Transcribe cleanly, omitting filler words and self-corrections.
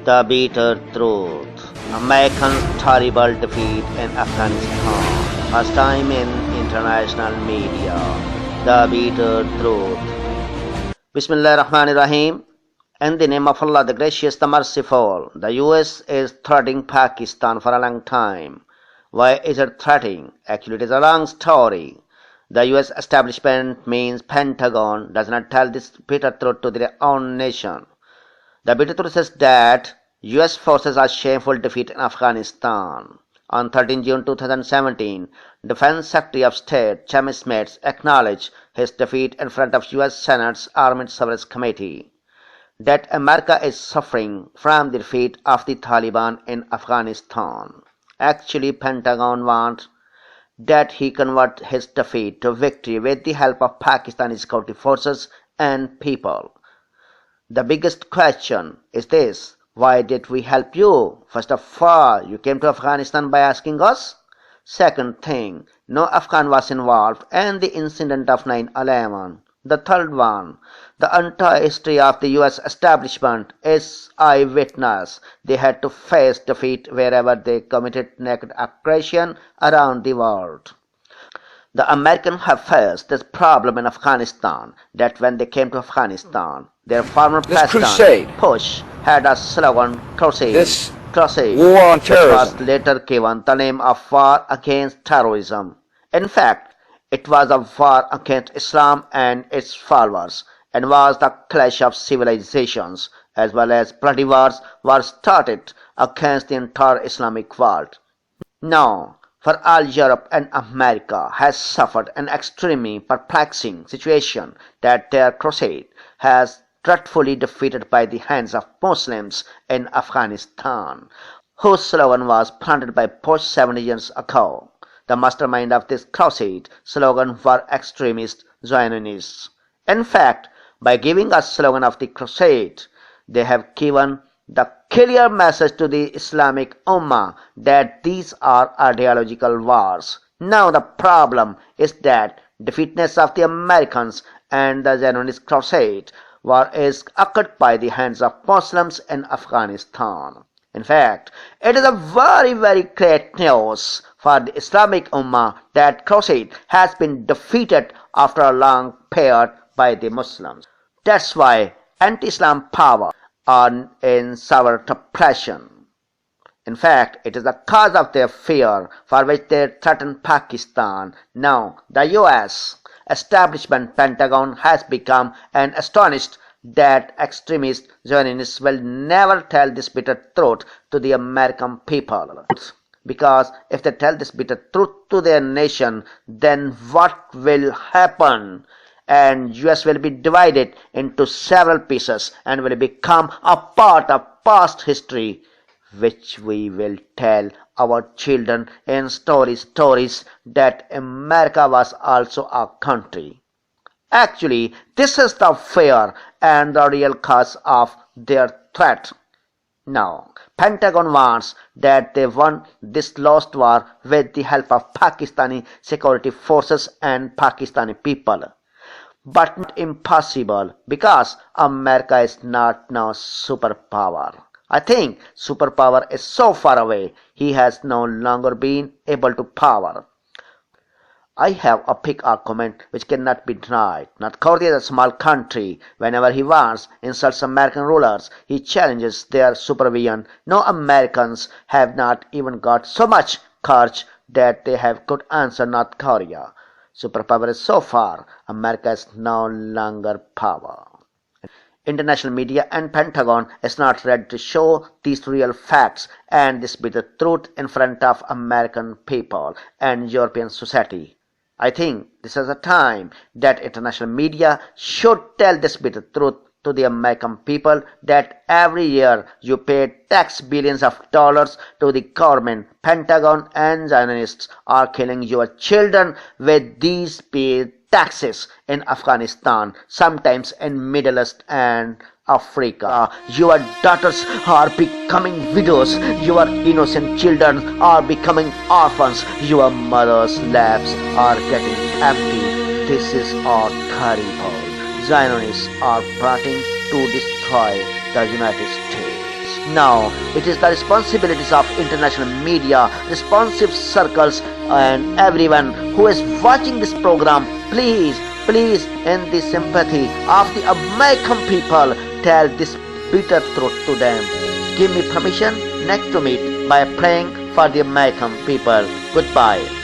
The bitter truth. Americans' terrible defeat in Afghanistan. First time in international media. The bitter truth. Bismillah ar-Rahman ar-Rahim. In the name of Allah, the Gracious, the Merciful. The US is threatening Pakistan for a long time. Why is it threatening? Actually, it is a long story. The US establishment, means Pentagon, does not tell this bitter truth to their own nation. The bitter truth is that US forces are shameful defeat in Afghanistan. On 13 June 2017, Defense Secretary of State Jim Smith acknowledged his defeat in front of US Senate's Armed Services Committee. That America is suffering from the defeat of the Taliban in Afghanistan. Actually, Pentagon wants that he convert his defeat to victory with the help of Pakistani security forces and people. The biggest question is this: why did we help you? First of all, you came to Afghanistan by asking us. Second thing, no Afghan was involved in the incident of 9/11. The third one, the entire history of the US establishment is eyewitness. They had to face defeat wherever they committed naked aggression around the world. The Americans have faced this problem in Afghanistan, that when they came to Afghanistan, their former president, Bush, had a slogan, Crusade, war on which terrorism, was later given the name of War Against Terrorism. In fact, it was a war against Islam and its followers, and was the clash of civilizations, as well as bloody wars were started against the entire Islamic world. Now, for all Europe and America has suffered an extremely perplexing situation that their crusade has dreadfully defeated by the hands of Muslims in Afghanistan, whose slogan was planted by Bush 70 years ago. The mastermind of this crusade slogan were extremist Zionists. In fact, by giving a slogan of the crusade, they have given the clear message to the Islamic Ummah that these are ideological wars. Now the problem is that defeatness of the Americans and the Zionist crusade war is occurred by the hands of Muslims in Afghanistan. In fact, it is a very great news for the Islamic Ummah that crusade has been defeated after a long period by the Muslims. That's why anti-Islam power are in sour suppression. In fact, it is the cause of their fear for which they threaten Pakistan. Now, the US establishment Pentagon has become astonished that extremist Zionists will never tell this bitter truth to the American people. Because if they tell this bitter truth to their nation, then what will happen? And US will be divided into several pieces and will become a part of past history, which we will tell our children in stories that America was also a country. Actually, this is the fear and the real cause of their threat. Now, Pentagon wants that they won this lost war with the help of Pakistani security forces and Pakistani people. But not impossible, because America is not now superpower. I think superpower is so far away, he has no longer been able to power. I have a big argument which cannot be denied. North Korea is a small country. Whenever he wants, insults American rulers, he challenges their supervision. No Americans have not even got so much courage that they have could answer North Korea. Superpower is so far, America is no longer power. International media and Pentagon is not ready to show these real facts and this bitter truth in front of American people and European society. I think this is a time that international media should tell this bitter truth to the American people, that every year you pay tax billions of dollars to the government. Pentagon and Zionists are killing your children with these paid taxes in Afghanistan, sometimes in Middle East and Africa. Your daughters are becoming widows. Your innocent children are becoming orphans. Your mother's laps are getting empty. This is all terrible. Zionists are plotting to destroy the United States. Now it is the responsibilities of international media, responsive circles, and everyone who is watching this program. Please, in the sympathy of the American people, tell this bitter truth to them. Give me permission next to meet by praying for the American people. Goodbye.